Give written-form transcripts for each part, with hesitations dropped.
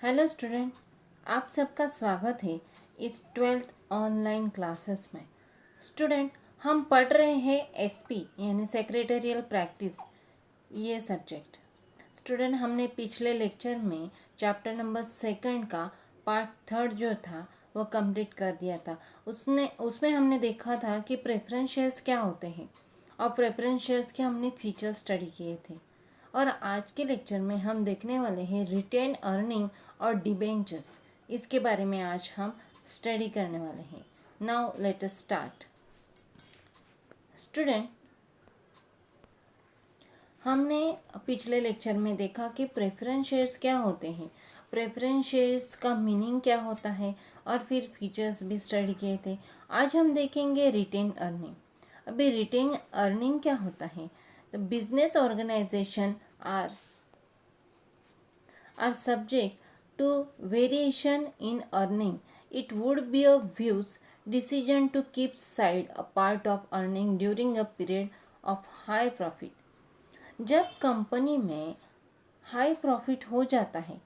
Hello student, आप सबका स्वागत है इस 12th ऑनलाइन क्लासेस में। स्टूडेंट, हम पढ़ रहे हैं एसपी यानी सेक्रेटरियल प्रैक्टिस, ये सब्जेक्ट। स्टूडेंट, हमने पिछले लेक्चर में चैप्टर नंबर 2 का पार्ट 3 जो था वो कंप्लीट कर दिया था। उसमें हमने देखा था कि प्रेफरेंस शेयर्स क्या होते हैं और प्रेफरेंस शेयर्स के हमने फीचर स्टडी किए थे। और आज के लेक्चर में हम देखने वाले हैं रिटेन अर्निंग और डिबेंचर्स। इसके बारे में आज हम स्टडी करने वाले हैं। Now let us start. Student, हमने पिछले लेक्चर में देखा कि प्रेफरेंस शेयर्स क्या होते हैं, प्रेफरेंस शेयर्स का मीनिंग क्या होता है और फिर फीचर्स भी स्टडी किए थे। आज हम देखेंगे रिटेन अर्निंग। अभी रिटेन अर्निंग क्या होता है? The business organisation are subject to variation in earning. It would be a view's decision to keep aside a part of earning during a period of high profit. जब company में high profit हो जाता है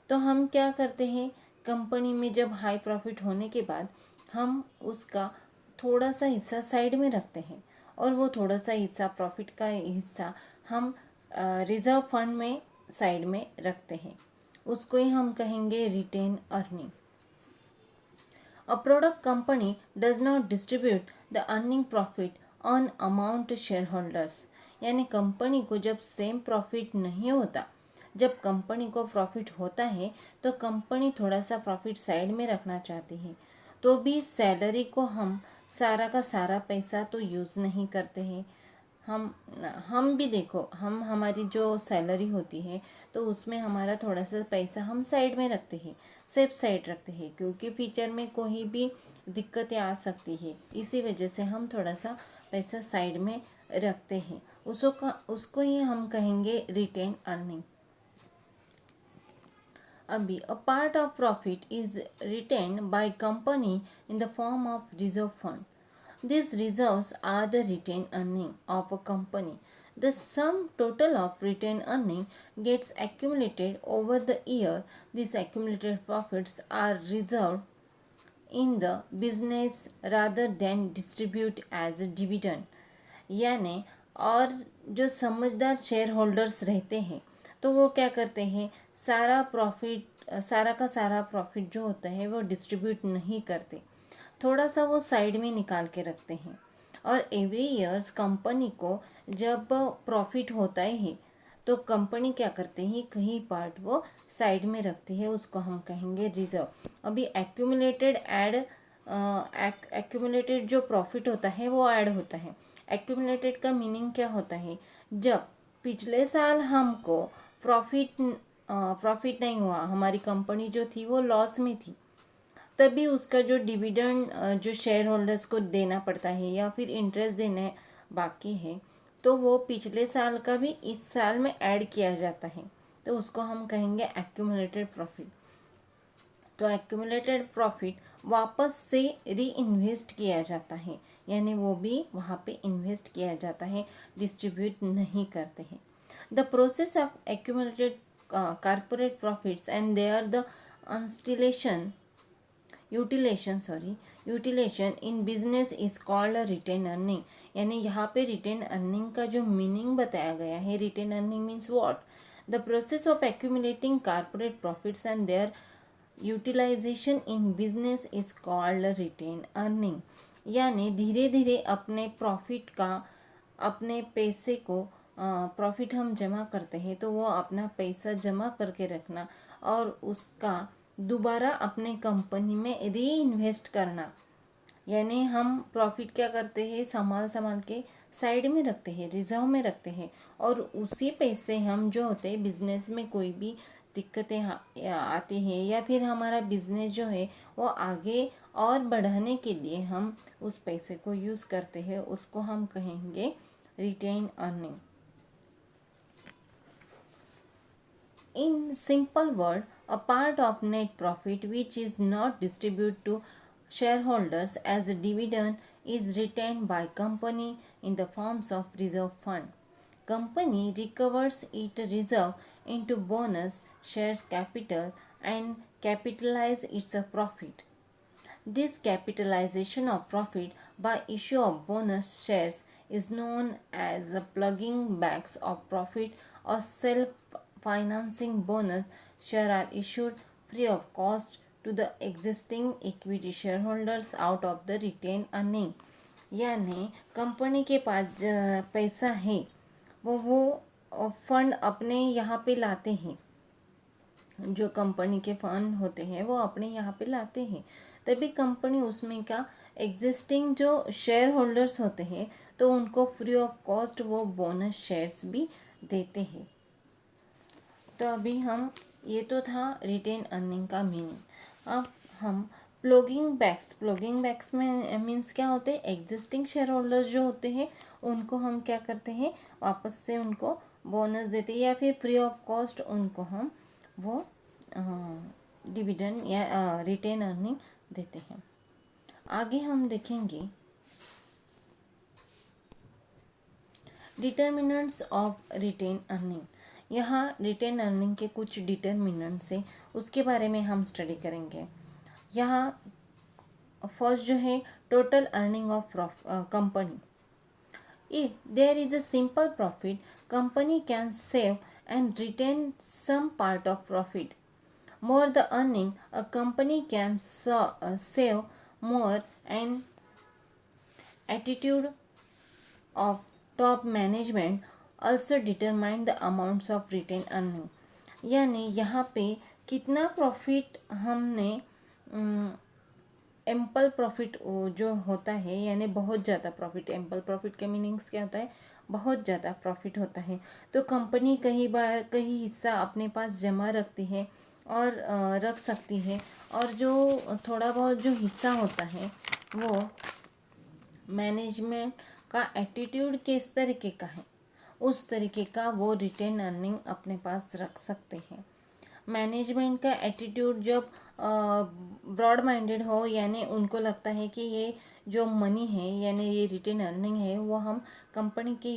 तो हम क्या करते हैं? कंपनी में जब हाई प्रॉफिट होने के बाद हम उसका थोड़ा सा हिस्सा साइड में रखते हैं और वो थोड़ा सा हिस्सा, प्रॉफिट का हिस्सा, हम रिजर्व फंड में साइड में रखते हैं। उसको ही हम कहेंगे retained earning. A product company does not distribute the earning profit on amount share holders. यानी कंपनी को जब सेम प्रॉफिट नहीं होता, जब कंपनी को प्रॉफिट होता है तो कंपनी थोड़ा सा प्रॉफिट साइड में रखना चाहती है, तो भी सैलरी को हम सारा का सारा पैसा तो यूज़ नहीं करते हैं। हम भी देखो, हम हमारी जो सैलरी होती है तो उसमें हमारा थोड़ा सा पैसा हम साइड में रखते हैं, सेफ साइड रखते हैं, क्योंकि फ्यूचर में कोई भी दिक्कतें आ सकती है। इसी वजह से हम थोड़ा सा पैसा साइड में रखते हैं। उसको ही हम कहेंगे रिटेन अर्निंग। अभी a part of profit is retained by company in the form of reserve fund. These reserves are the retained earning of a company. The sum total of retained earning gets accumulated over the year. These accumulated profits are reserved in the business rather than distribute as a dividend. यानी और जो समझदार share holders रहते हैं तो वो क्या करते हैं, सारा का सारा प्रॉफिट जो होता है वो डिस्ट्रीब्यूट नहीं करते, थोड़ा सा वो साइड में निकाल के रखते हैं। और एवरी ईयर्स कंपनी को जब प्रॉफिट होता है तो कंपनी क्या करते हैं, कहीं पार्ट वो साइड में रखती है, उसको हम कहेंगे रिजर्व। अभी एक्यूमुलेटेड जो प्रॉफिट होता है वो ऐड होता है। एक्यूमुलेटेड का मीनिंग क्या होता है? जब पिछले साल हमको प्रॉफिट नहीं हुआ, हमारी कंपनी जो थी वो लॉस में थी, तभी उसका जो डिविडेंड जो शेयर होल्डर्स को देना पड़ता है या फिर इंटरेस्ट देना बाकी है, तो वो पिछले साल का भी इस साल में ऐड किया जाता है, तो उसको हम कहेंगे एक्यूमुलेटेड प्रॉफिट। तो एक्यूमुलेटेड प्रॉफिट वापस से री इन्वेस्ट किया जाता है, यानी वो भी वहाँ पे इन्वेस्ट किया जाता है, डिस्ट्रीब्यूट नहीं करते हैं। The process of accumulated corporate profits and they are the utilisation in business is called retain earning. यानी यहाँ पे रिटेन अर्निंग का जो मीनिंग बताया गया है, retained earning means what? The process of accumulating corporate profits and their utilisation in business is called retain earning. यानी धीरे धीरे अपने प्रॉफिट का, अपने पैसे को, प्रॉफिट हम जमा करते हैं तो वो अपना पैसा जमा करके रखना और उसका दोबारा अपने कंपनी में री इन्वेस्ट करना। यानी हम प्रॉफिट क्या करते हैं, संभाल के साइड में रखते हैं, रिजर्व में रखते हैं, और उसी पैसे हम जो होते हैं बिजनेस में कोई भी दिक्कतें आती हैं या फिर हमारा बिजनेस जो है वो आगे और बढ़ाने के लिए हम उस पैसे को यूज़ करते हैं, उसको हम कहेंगे retained earning. In simple word, a part of net profit which is not distributed to shareholders as a dividend is retained by company in the forms of reserve fund. company recovers its reserve into bonus shares capital and capitalize its profit. This capitalization of profit by issue of bonus shares is known as a plugging backs of profit or self-financing. Bonus share are issued free of cost to the existing equity shareholders out of the retained earning. यानी company के पास पैसा है वो fund अपने यहाँ पे लाते हैं, जो कंपनी के फंड होते हैं वो अपने यहाँ पे लाते हैं, तभी कंपनी उसमें का एग्जिस्टिंग जो शेयर होल्डर्स होते हैं तो उनको फ्री ऑफ कॉस्ट वो बोनस शेयर्स भी देते हैं। तो अभी हम ये तो था रिटेन अर्निंग का मीनिंग। अब हम प्लगिंग बैक्स में मीन्स क्या होते हैं, एग्जिस्टिंग शेयर होल्डर्स जो होते हैं उनको हम क्या करते हैं, वापस से उनको बोनस देते हैं या फिर फ्री ऑफ कॉस्ट उनको हम वो डिविडेंड या रिटेन अर्निंग देते हैं। आगे हम देखेंगे डिटर्मिनेंट्स ऑफ रिटेन अर्निंग। यहाँ रिटेन अर्निंग के कुछ डिटर्मिनेंट्स है, उसके बारे में हम स्टडी करेंगे। यहाँ फर्स्ट जो है total earning of company. If there is a simple profit, company can save and retain some part of profit. More the earning, a company can save more, and attitude of top management also determine the amounts of retained earning. यानी यहाँ पे कितना profit हमने ample profit जो होता है, यानी बहुत ज़्यादा प्रॉफिट। एम्पल प्रॉफिट का मीनिंग्स क्या होता है, बहुत ज़्यादा प्रॉफिट होता है तो कंपनी कई बार कई हिस्सा अपने पास जमा रखती है और रख सकती है, और जो थोड़ा बहुत जो हिस्सा होता है वो मैनेजमेंट का एटीट्यूड किस तरीके का है उस तरीके का वो रिटेन अर्निंग अपने पास रख सकते हैं। मैनेजमेंट का एटीट्यूड जब ब्रॉड माइंडेड हो, यानी उनको लगता है कि ये जो मनी है यानी ये रिटेन अर्निंग है वो हम कंपनी के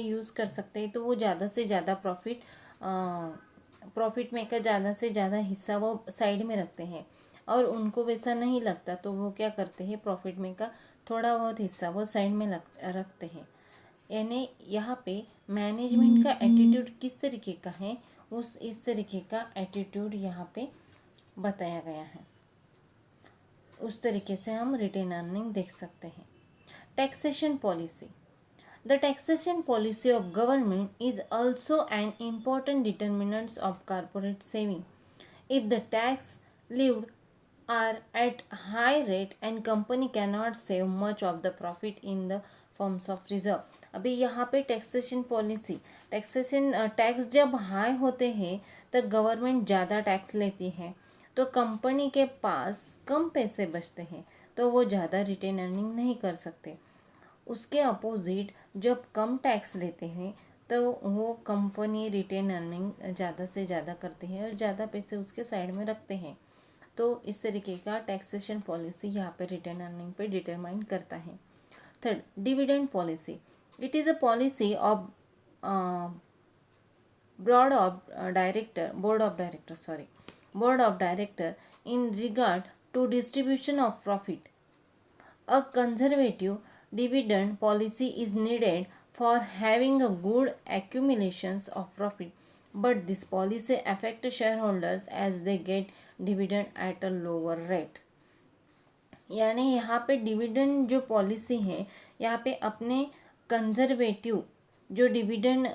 यूज़ कर सकते हैं, तो वो ज़्यादा से ज़्यादा प्रॉफिट में का ज़्यादा से ज़्यादा हिस्सा वो साइड में रखते हैं। और उनको वैसा नहीं लगता तो वो क्या करते हैं, प्रॉफिट में का थोड़ा बहुत हिस्सा वो साइड में रखते हैं। यानी यहाँ पे मैनेजमेंट का एटीट्यूड किस तरीके का है इस तरीके का एटीट्यूड यहाँ पे बताया गया है, उस तरीके से हम रिटेन अर्निंग देख सकते हैं। Taxation policy. The taxation policy of government is also an important determinants of corporate saving. If the tax lived are at high rate and company cannot save much of the profit in the forms of reserve. अभी यहाँ पे taxation policy, tax जब high होते हैं तो government ज़्यादा tax लेती है तो कंपनी के पास कम पैसे बचते हैं तो वो ज़्यादा रिटेन अर्निंग नहीं कर सकते। उसके अपोजिट जब कम टैक्स लेते हैं तो वो कंपनी रिटेन अर्निंग ज़्यादा से ज़्यादा करती है और ज़्यादा पैसे उसके साइड में रखते हैं। तो इस तरीके का टैक्सेशन पॉलिसी यहाँ पे रिटेन अर्निंग पे डिटरमाइन करता है। Third, dividend policy. It is a policy of board of director in regard to distribution of profit. A conservative dividend policy is needed for having a good accumulations of profit, but this policy affect shareholders as they get dividend at a lower rate. यानी यहाँ पे dividend जो policy है यहाँ पे अपने conservative जो dividend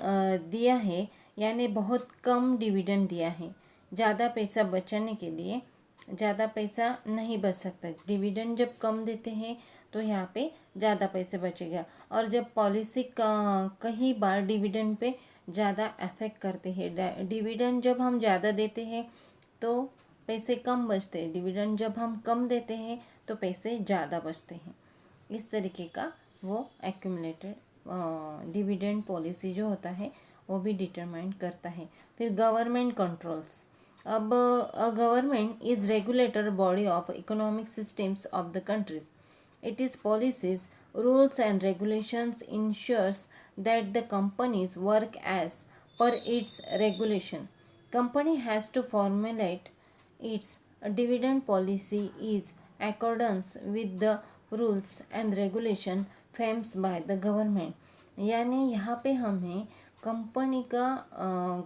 दिया है, यानी बहुत कम डिविडेंड दिया है, ज़्यादा पैसा बचाने के लिए ज़्यादा पैसा नहीं बच सकता। डिविडेंड जब कम देते हैं तो यहाँ पे ज़्यादा पैसे बचेगा, और जब पॉलिसी कई बार डिविडेंड पे ज़्यादा अफेक्ट करते हैं। डिविडेंड जब हम ज़्यादा देते हैं तो पैसे कम बचते हैं, डिविडेंड जब हम कम देते हैं तो पैसे ज़्यादा बचते हैं। इस तरीके का वो एक्यूमुलेटेड डिविडेंड पॉलिसी जो होता है वो भी डिटरमाइन करता है। फिर गवर्नमेंट कंट्रोल्स। अब government is regulator body of economic systems of the countries. It is policies Rules and regulations ensures that the companies work as per its regulation. Company has to formulate its dividend policy is accordance with the rules and regulation framed by the government. यानी यहाँ पे हमें company का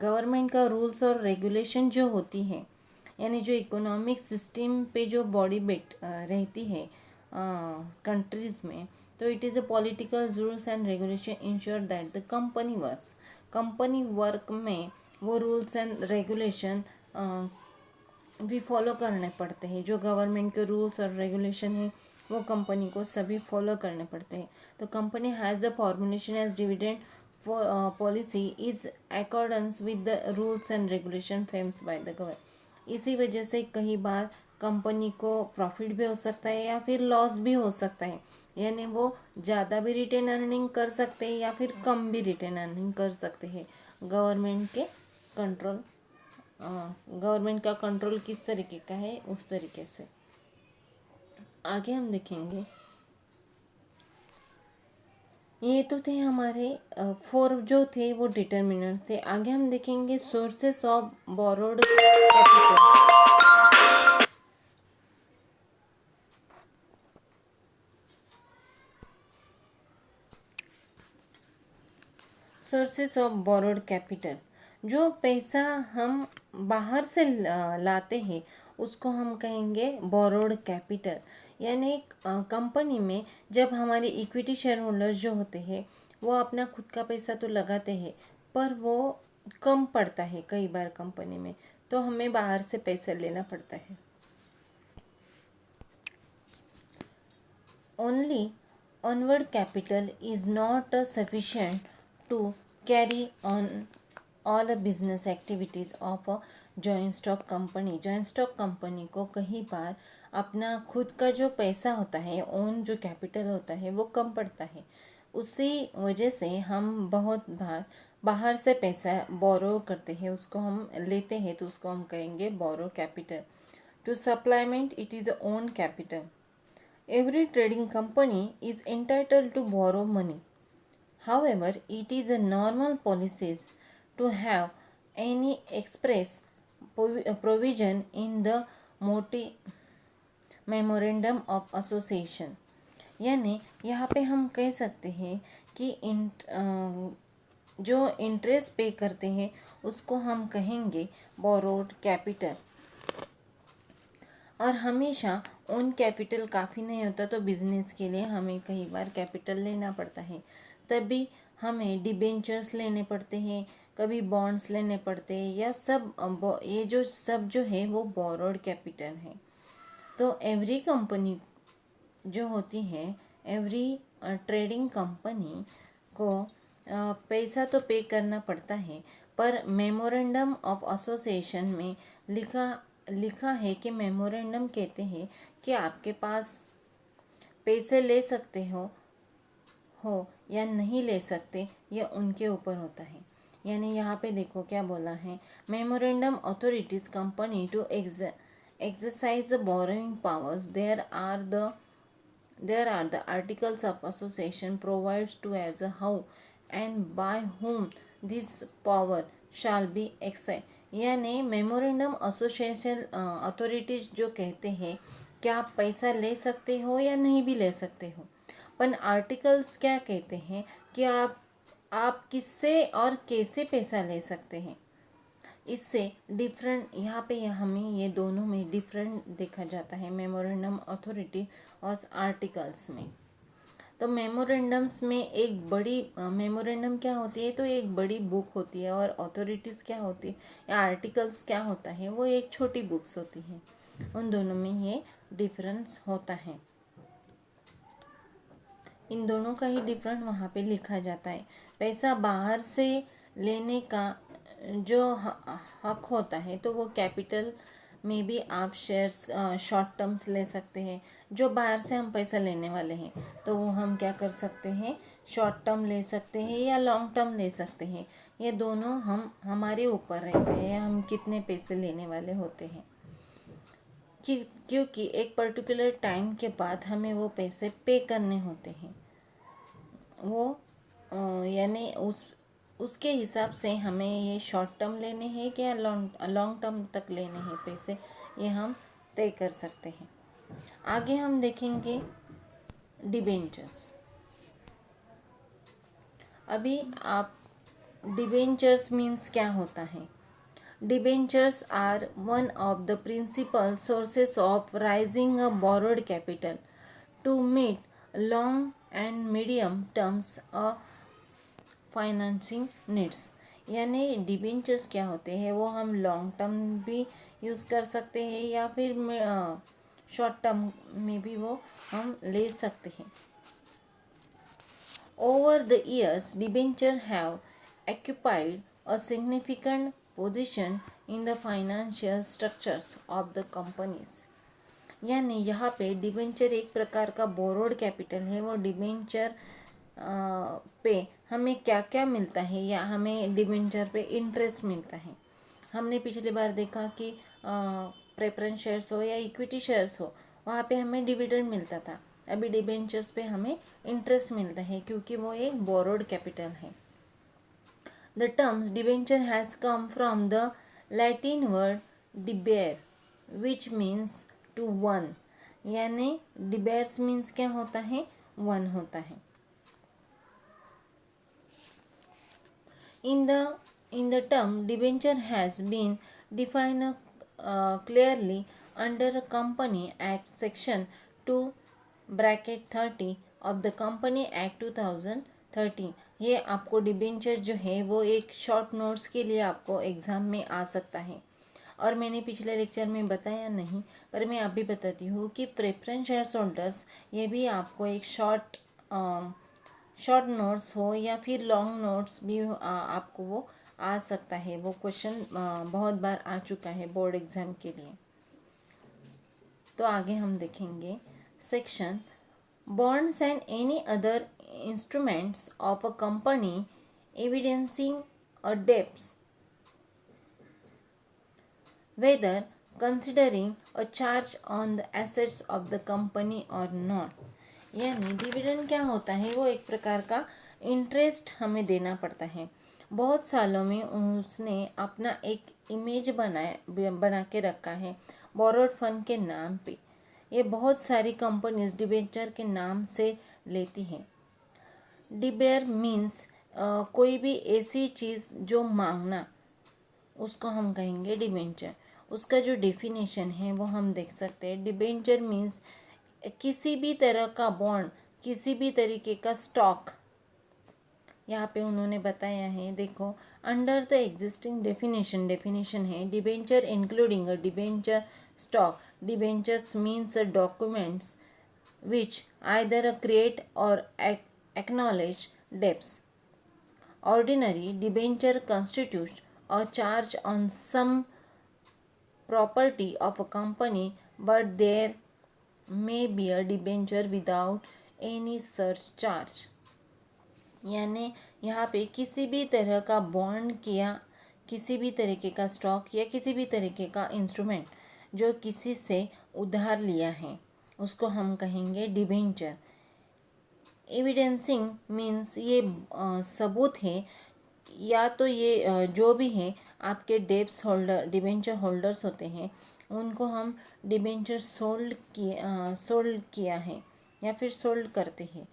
government का rules और regulation जो होती है, यानी जो इकोनॉमिक सिस्टम पे जो बॉडी बेट रहती है कंट्रीज़ में, तो it is a political rules and regulation ensure that the company work में वो रूल्स एंड रेगुलेशन भी फॉलो करने पड़ते हैं. जो गवर्नमेंट के रूल्स और रेगुलेशन है वो कंपनी को सभी फॉलो करने पड़ते हैं. तो company has the formulation as dividend policy is accordance with the rules and regulation frames by the government. इसी वजह से कई बार कंपनी को प्रॉफिट भी हो सकता है या फिर लॉस भी हो सकता है, यानी वो ज़्यादा भी रिटेन अर्निंग कर सकते हैं या फिर कम भी रिटेन अर्निंग कर सकते हैं. गवर्नमेंट का कंट्रोल किस तरीके का है उस तरीके से. आगे हम देखेंगे, ये तो थे हमारे 4 जो थे वो डिटर्मिनेंट थे. आगे हम देखेंगे sources of borrowed capital. Sources of borrowed capital, जो पैसा हम बाहर से लाते हैं उसको हम कहेंगे बोरोड कैपिटल. यानी कंपनी में जब हमारे इक्विटी शेयर होल्डर्स जो होते हैं वो अपना खुद का पैसा तो लगाते हैं पर वो कम पड़ता है कई बार कंपनी में, तो हमें बाहर से पैसा लेना पड़ता है. Only onward capital is not sufficient to carry on all business activities of a joint stock company. Joint stock company को कई बार अपना खुद का जो पैसा होता है, ओन जो कैपिटल होता है वो कम पड़ता है. उसी वजह से हम बहुत बार बाहर से पैसा बोरो करते हैं, उसको हम लेते हैं, तो उसको हम कहेंगे borrow capital. To supplement it is own capital. Every trading company is entitled to borrow money. However, it is a normal policy to have any express provision in the memorandum of association. यानी यहाँ पे हम कह सकते हैं कि जो interest पे करते हैं उसको हम कहेंगे बोरोड कैपिटल. और हमेशा ओन कैपिटल काफ़ी नहीं होता, तो बिज़नेस के लिए हमें कई बार कैपिटल लेना पड़ता है. तभी हमें डिबेंचर्स लेने पड़ते हैं, कभी बॉन्ड्स लेने पड़ते हैं, या सब ये जो सब जो है वो बोरोड कैपिटल है. तो एवरी कंपनी जो होती है, एवरी ट्रेडिंग कंपनी को पैसा तो पे करना पड़ता है, पर मेमोरेंडम ऑफ एसोसिएशन में लिखा है कि मेमोरेंडम कहते हैं कि आपके पास पैसे ले सकते हो या नहीं ले सकते, यह उनके ऊपर होता है. यानी यहाँ पे देखो क्या बोला है, memorandum authorities company to exercise the borrowing powers. There are the articles of association provides to as a how and by whom this power shall be exercised. यानी मेमोरेंडम एसोसिएशन अथॉरिटीज जो कहते हैं कि आप पैसा ले सकते हो या नहीं भी ले सकते हो, पर आर्टिकल्स क्या कहते हैं कि आप किससे और कैसे पैसा ले सकते हैं. इससे डिफरेंट यहाँ पे हमें ये दोनों में डिफरेंट देखा जाता है मेमोरेंडम अथॉरिटी और आर्टिकल्स में. तो मेमोरेंडम्स में एक बड़ी मेमोरेंडम क्या होती है, तो एक बड़ी बुक होती है, और अथॉरिटीज़ क्या होती है या आर्टिकल्स क्या होता है वो एक छोटी बुक्स होती हैं. उन दोनों में ये डिफरेंस होता है. इन दोनों का ही डिफरेंट वहाँ पे लिखा जाता है. पैसा बाहर से लेने का जो हक होता है तो वो कैपिटल में भी आप शेयर्स शॉर्ट टर्म्स ले सकते हैं. जो बाहर से हम पैसा लेने वाले हैं तो वो हम क्या कर सकते हैं, शॉर्ट टर्म ले सकते हैं या लॉन्ग टर्म ले सकते हैं. ये दोनों हमारे ऊपर रहते हैं, हम कितने पैसे लेने वाले होते हैं, क्योंकि एक पर्टिकुलर टाइम के बाद हमें वो पैसे पे करने होते हैं. वो यानी उसके हिसाब से हमें ये शॉर्ट टर्म लेने हैं क्या लॉन्ग टर्म तक लेने हैं पैसे, ये हम तय कर सकते हैं। आगे हम देखेंगे डिबेंचर्स। अभी आप डिबेंचर्स मीन्स क्या होता है। Debentures are one of the principal sources of raising a borrowed capital to meet long and medium terms a financing needs. यानी डिबेंचर्स क्या होते हैं, वो हम लॉन्ग टर्म भी यूज़ कर सकते हैं या फिर शॉर्ट टर्म में भी वो हम ले सकते हैं। Over the years, debentures have occupied a significant position in the financial structures of the companies. यानी यहाँ पे डिबेंचर एक प्रकार का बोरोड कैपिटल है। वो डिबेंचर पे हमें क्या क्या मिलता है, या हमें डिबेंचर पे इंटरेस्ट मिलता है। हमने पिछली बार देखा कि प्रेफरेंस शेयर्स हो या इक्विटी शेयर्स हो, वहाँ पे हमें डिविडेंड मिलता था। अभी डिबेंचर्स पे हमें इंटरेस्ट मिलता है क्योंकि वो एक बोरोड कैपिटल है। The terms debenture has come from the Latin word debere which means to one. यानी डिबेयर्स मीन्स क्या होता है, वन होता है। In the term, debenture has been defined clearly under Company Act Section 2 bracket 30 of the company act 2013। ये आपको debenture जो है वो एक शॉर्ट नोट्स के लिए आपको एग्ज़ाम में आ सकता है। और मैंने पिछले लेक्चर में बताया नहीं, पर मैं अभी बताती हूँ कि प्रेफरेंस शेयर्स होल्डर्स ये भी आपको एक शॉर्ट नोट्स हो या फिर लॉन्ग नोट्स भी आपको वो आ सकता है। वो क्वेश्चन बहुत बार आ चुका है बोर्ड एग्ज़ाम के लिए। तो आगे हम देखेंगे section bonds and any other instruments of a company evidencing a debts whether considering a charge on the assets of the company or not। यानी डिविडेंड क्या होता है, वो एक प्रकार का इंटरेस्ट हमें देना पड़ता है। बहुत सालों में उसने अपना एक इमेज बना के रखा है बोरोड फंड के नाम पे। ये बहुत सारी कंपनीज डिबेंचर के नाम से लेती हैं। डिबेयर मीन्स कोई भी ऐसी चीज़ जो मांगना, उसको हम कहेंगे डिबेंचर। उसका जो डेफिनेशन है वो हम देख सकते हैं। डिबेंचर मीन्स किसी भी तरह का बॉन्ड, किसी भी तरीके का स्टॉक। यहाँ पे उन्होंने बताया है, देखो, अंडर द एग्जिस्टिंग डेफिनेशन है debenture including a debenture stock. Debentures means documents which either create or acknowledge debts. Ordinary debenture constitutes a charge on some property of a company, but there may be a debenture without any such charge। यानी यहाँ पे किसी भी तरह का bond किया, किसी भी तरीके का स्टॉक या किसी भी तरीके का इंस्ट्रूमेंट जो किसी से उधार लिया है, उसको हम कहेंगे डिबेंचर। एविडेंसिंग मीन्स ये सबूत है, या तो ये जो भी है आपके डेब्ट्स होल्डर, डिबेंचर होल्डर्स होते हैं, उनको हम डिबेंचर सोल्ड किया है या फिर सोल्ड करते हैं।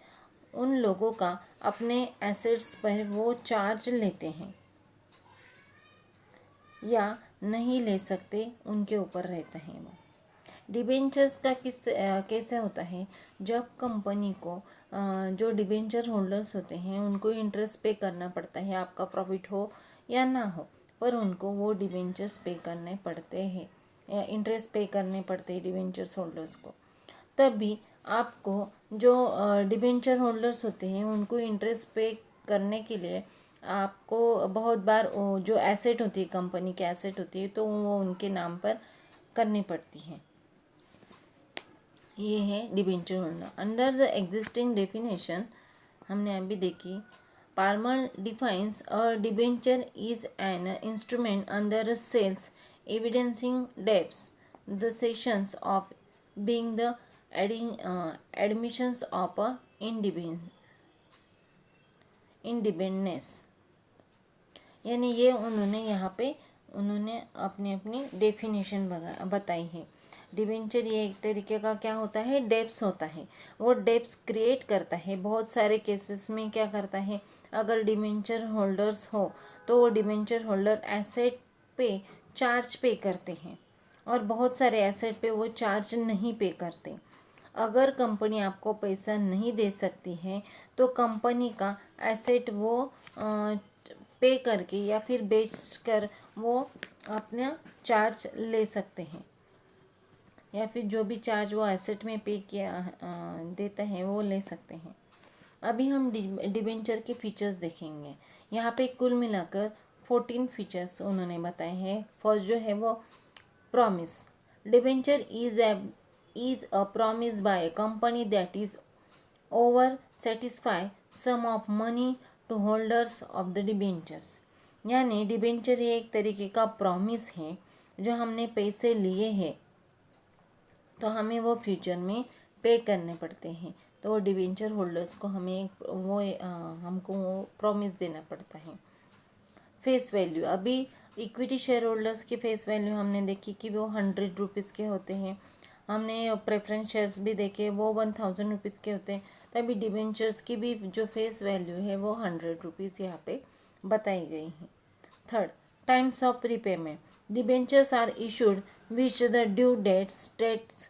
उन लोगों का अपने एसेट्स पर वो चार्ज लेते हैं या नहीं ले सकते, उनके ऊपर रहता है वो। डिबेंचर्स का कैसे होता है, जब कंपनी को जो डिबेंचर होल्डर्स होते हैं उनको इंटरेस्ट पे करना पड़ता है, आपका प्रॉफिट हो या ना हो, पर उनको वो डिबेंचर्स पे करने पड़ते हैं या इंटरेस्ट पे करने पड़ते हैं डिबेंचर्स होल्डर्स को। तभी आपको जो डिबेंचर होल्डर्स होते हैं उनको इंटरेस्ट पे करने के लिए आपको बहुत बार जो एसेट होती है, कंपनी की एसेट होती है, तो वो उनके नाम पर करनी पड़ती है। ये है debenture holder. Under the existing definition हमने अभी देखी, Palmer defines a debenture is an instrument under seals evidencing debts the essence of being the admissions of a independence, यानी ये उन्होंने यहाँ पे उन्होंने अपनी अपनी डेफिनेशन बताई है। डिबेंचर ये एक तरीके का क्या होता है, डेब्स होता है। वो डेब्स क्रिएट करता है। बहुत सारे केसेस में क्या करता है, अगर डिबेंचर होल्डर्स हो तो वो डिबेंचर होल्डर एसेट पे चार्ज पे करते हैं और बहुत सारे एसेट पे वो चार्ज नहीं पे करते। अगर कंपनी आपको पैसा नहीं दे सकती है तो कंपनी का एसेट वो पे करके या फिर बेच कर वो अपना चार्ज ले सकते हैं, या फिर जो भी चार्ज वो एसेट में पे किया देता है वो ले सकते हैं। अभी हम डिबेंचर के फीचर्स देखेंगे। यहाँ पे कुल मिलाकर 14 फीचर्स उन्होंने बताए हैं। फर्स्ट जो है वो promise. Debenture is a promise by a company that is over satisfy sum of money to holders of the debentures। यानी डिबेंचर ये एक तरीके का प्रॉमिस है, जो हमने पैसे लिए हैं तो हमें वो फ्यूचर में पे करने पड़ते हैं। तो वो डिबेंचर होल्डर्स को हमें हमको वो प्रॉमिस देना पड़ता है। फेस वैल्यू, अभी इक्विटी शेयर होल्डर्स की फेस वैल्यू हमने देखी कि वो 100 रुपीज़ के होते हैं। हमने प्रेफरेंस शेयर्स भी देखे, वो 1000 रुपीज़ के होते हैं। तभी डिबेंचर्स की भी जो फेस वैल्यू है वो 100 रुपीज़ यहाँ पे बताई गई है। Third, times of repayment. Debentures are issued which the due date states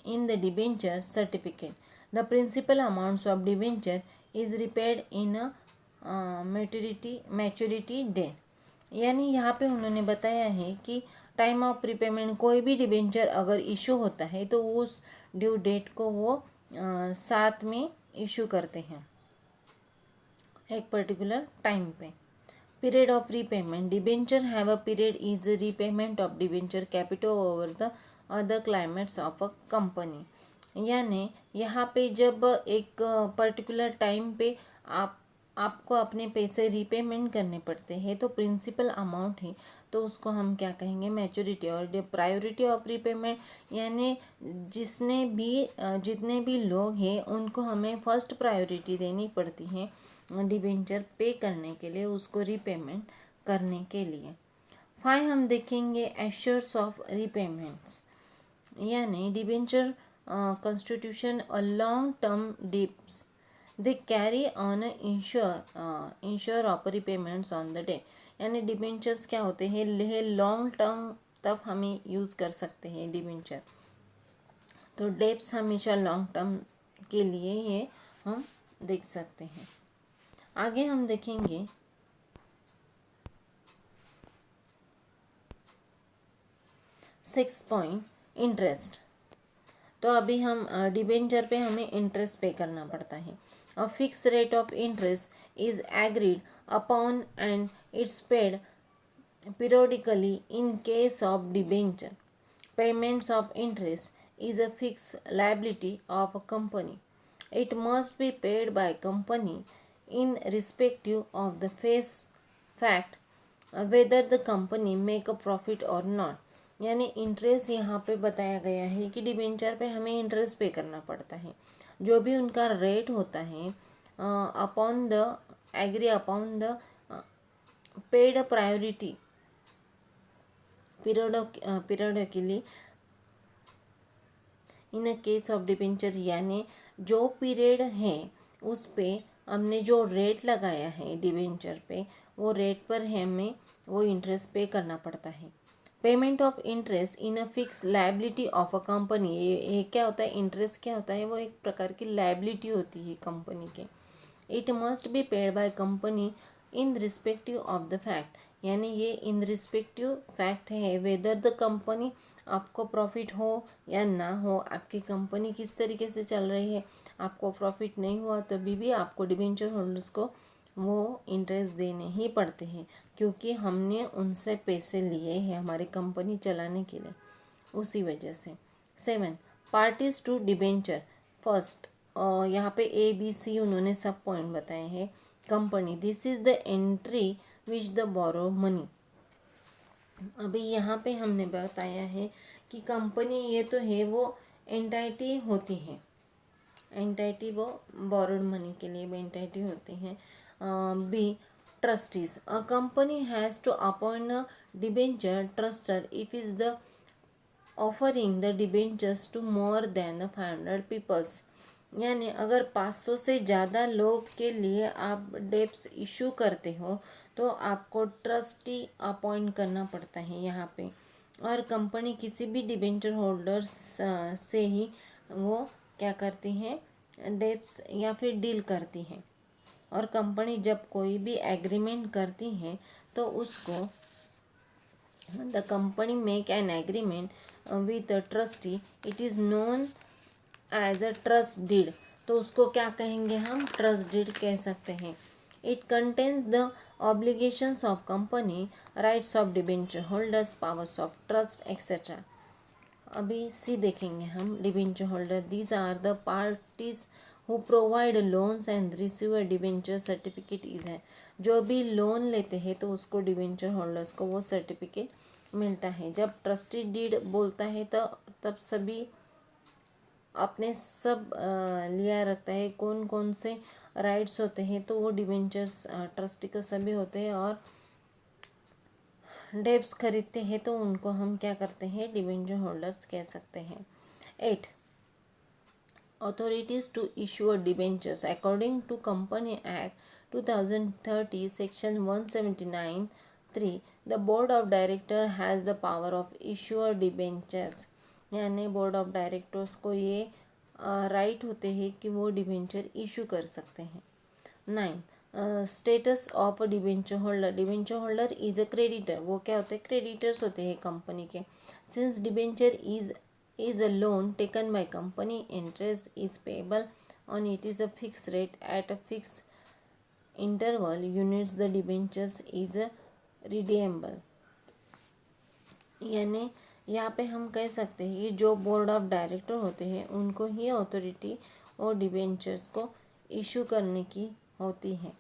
in the debenture certificate. The principal amounts of debenture is repaid in a maturity date। यानी यहाँ पे उन्होंने बताया है कि टाइम ऑफ प्रीपेमेंट, कोई भी डिबेंचर अगर इशू होता है तो उस ड्यू डेट को वो साथ में इशू करते हैं एक पर्टिकुलर टाइम पे। Period of repayment. Debenture have a period is repayment of debenture capital over the other climates of a company. यानी यहाँ पे जब एक पर्टिकुलर टाइम पे आपको अपने पैसे रीपेमेंट करने पड़ते हैं तो प्रिंसिपल अमाउंट है तो उसको हम क्या कहेंगे, मैच्योरिटी। और प्रायोरिटी ऑफ रीपेमेंट यानी जितने भी लोग हैं उनको हमें फर्स्ट प्रायोरिटी देनी पड़ती है डिबेंचर पे करने के लिए, उसको रीपेमेंट करने के लिए। 5 हम देखेंगे एश्योर्स ऑफ रीपेमेंट्स, यानी debenture constitution a long term debts, they carry on insure of repayments on the day। यानी डिबेंचर्स क्या होते हैं, लॉन्ग टर्म तक हमें यूज़ कर सकते हैं डिबेंचर। तो डेब्स हमेशा लॉन्ग टर्म के लिए ये हम देख सकते हैं। आगे हम देखेंगे 6 पॉइंट इंटरेस्ट। तो अभी हम डिबेंचर पे हमें इंटरेस्ट पे करना पड़ता है। A fix rate of interest is agreed upon and it's paid periodically in case of debenture। Payments of interest is a fixed liability of a company। It must be paid by company in respective of the fact whether the company make a profit or not। यानी interest यहाँ पे बताया गया है कि debenture पे हमें interest पे करना पड़ता है। जो भी उनका रेट होता है upon the agree upon the paid priority periodically in a case of debenture. यानी जो पीरियड है उस पे हमने जो रेट लगाया है डिबेंचर पे, वो रेट पर हमें वो इंटरेस्ट पे करना पड़ता है। Payment of interest in a fix liability of a company. ये क्या होता है, इंटरेस्ट क्या होता है, वो एक प्रकार की लायबिलिटी होती है कंपनी के। It must be paid by company in respective of the fact. यानी ये इन रिस्पेक्टिव फैक्ट है वेदर द कंपनी, आपको प्रॉफिट हो या ना हो, आपकी कंपनी किस तरीके से चल रही है, आपको प्रॉफिट नहीं हुआ तो भी आपको डिबेंचर होल्डर्स को वो इंटरेस्ट देने ही पड़ते हैं, क्योंकि हमने उनसे पैसे लिए हैं हमारी कंपनी चलाने के लिए, उसी वजह से। 7 पार्टीज टू डिबेंचर। फर्स्ट यहाँ पे ABC उन्होंने सब पॉइंट बताए हैं। Company, this is the entry which the borrow money. अभी यहाँ पे हमने बताया है कि कंपनी ये तो है वो एंटाइटी होती है, एंटाइटी वो बोरोड मनी के लिए भी एंटाइटी होती हैं। be trustees. A company has to appoint a debenture trustor if is the offering the debentures to more than the 500 peoples. यानी अगर 500 से ज़्यादा लोग के लिए आप डेप्स इशू करते हो तो आपको ट्रस्टी अपॉइंट करना पड़ता है यहाँ पे। और कंपनी किसी भी डिबेंचर होल्डर्स से ही वो क्या करती है, डेप्स या फिर डील करती है। और कंपनी जब कोई भी एग्रीमेंट करती है तो उसको the company make an agreement with a trustee, it is known as a trust deed. तो उसको क्या कहेंगे हम, ट्रस्ट डीड कह सकते हैं। It contains the obligations of company, rights of debenture holders, powers of trust etcetera. अभी C देखेंगे हम। Debenture holder, these are the parties who provide loans and receive a debenture certificate is है। जो भी loan लेते हैं तो उसको डिबेंचर होल्डर्स को वो सर्टिफिकेट मिलता है। जब ट्रस्टी डीड बोलता है तो तब सभी अपने सब लिया रखता है, कौन कौन से राइट्स होते हैं तो वो डिबेंचर्स ट्रस्टी के सभी होते हैं। और डेब्स खरीदते हैं तो उनको हम क्या करते हैं, डिबेंचर होल्डर्स कह सकते हैं। 8. Authorities to issue debentures according to Company Act 2030 section 179(3). The board of director has the power of issue debentures। यानी बोर्ड ऑफ डायरेक्टर्स को ये राइट होते हैं कि वो डिबेंचर इशू कर सकते हैं। 9. Status of debenture holder, debenture holder is a creditor. वो क्या होते हैं, क्रेडिटर्स होते हैं कंपनी के। Since debenture is a loan taken by company, interest is payable on it is a fixed rate at a fixed interval units, the debentures is redeemable। यानी यहाँ पे हम कह सकते हैं कि जो बोर्ड ऑफ डायरेक्टर होते हैं उनको ही अथॉरिटी और डिबेंचर्स को इशू करने की होती है।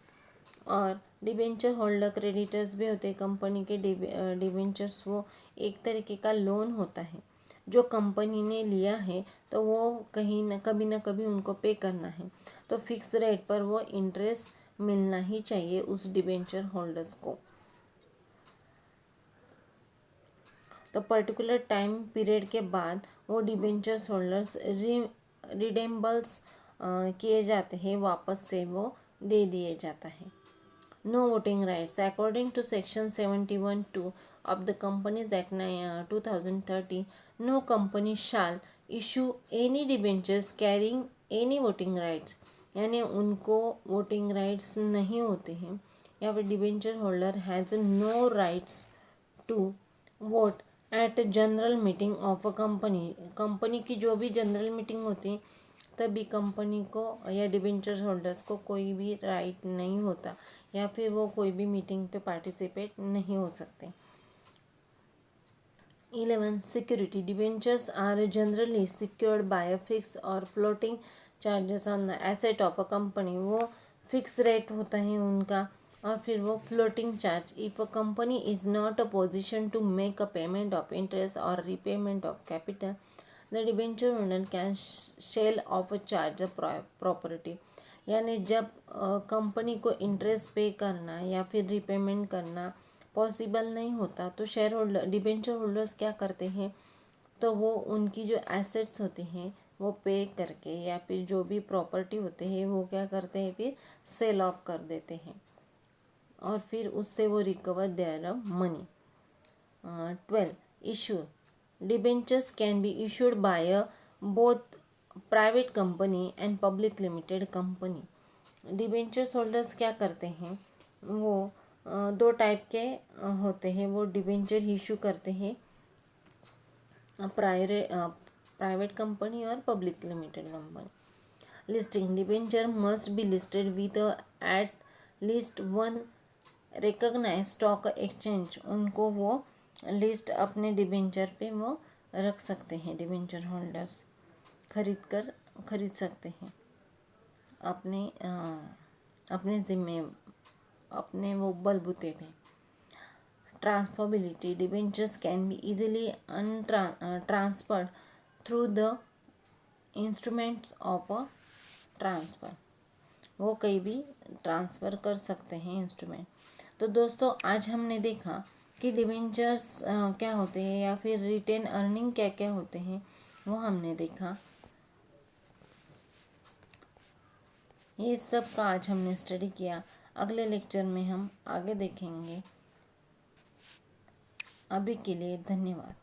और डिबेंचर होल्डर क्रेडिटर्स भी होते हैं कंपनी के। डिबेंचर्स वो एक तरीके का लोन होता है जो कंपनी ने लिया है, तो वो कहीं ना कभी उनको पे करना है, तो फिक्स रेट पर वो इंटरेस्ट मिलना ही चाहिए उस डिबेंचर होल्डर्स को। तो पर्टिकुलर टाइम पीरियड के बाद वो डिबेंचर्स होल्डर्स रिडेम्बल्स किए जाते हैं, वापस से वो दे दिए जाता है। No voting rights according to section 71(2) of the Companies Act 2030, no company shall issue any debentures carrying any voting rights। यानी उनको वोटिंग राइट्स नहीं होते हैं, या फिर debenture holder has no rights to vote at general meeting of a company. Company की जो भी जनरल मीटिंग होती है तभी कंपनी को या डिबेंचर होल्डर्स को कोई भी राइट नहीं होता, या फिर वो कोई भी मीटिंग पे पार्टिसिपेट नहीं हो सकते। 11. Security, debentures are generally secured by a fix or floating charges on the asset of a company. वो फिक्स रेट होता है उनका और फिर वो floating charge. If a company is not a position to make a payment of interest or repayment of capital, the debenture holder can sell off a charge property. यानी जब company को interest पे करना या फिर रीपेमेंट करना possible नहीं होता तो शेयर होल्डर डिबेंचर होल्डर्स क्या करते हैं, तो वो उनकी जो एसेट्स होते हैं वो पे करके या फिर जो भी प्रॉपर्टी होते हैं वो क्या करते हैं, फिर सेल ऑफ कर देते हैं और फिर उससे वो recover their money. 12. Issue, debentures can be issued by both private company and public limited company. Debentures holders क्या करते हैं, वो दो टाइप के होते हैं, वो डिबेंचर इशू करते हैं प्राइवेट कंपनी और public limited company. Listing, debenture must be listed with at least one recognise stock exchange. उनको वो लिस्ट अपने डिबेंचर पे वो रख सकते हैं, डिबेंचर होल्डर्स खरीद सकते हैं अपने ज़िम्मे, अपने वो बलबूते पे। Transferability, debentures can be easily transferred through the instruments of a transfer. वो कहीं भी ट्रांसफ़र कर सकते हैं इंस्ट्रूमेंट। तो दोस्तों आज हमने देखा कि डिबेंचर्स क्या होते हैं या फिर रिटेन अर्निंग क्या क्या होते हैं, वो हमने देखा। ये सब का आज हमने स्टडी किया। अगले लेक्चर में हम आगे देखेंगे। अभी के लिए धन्यवाद।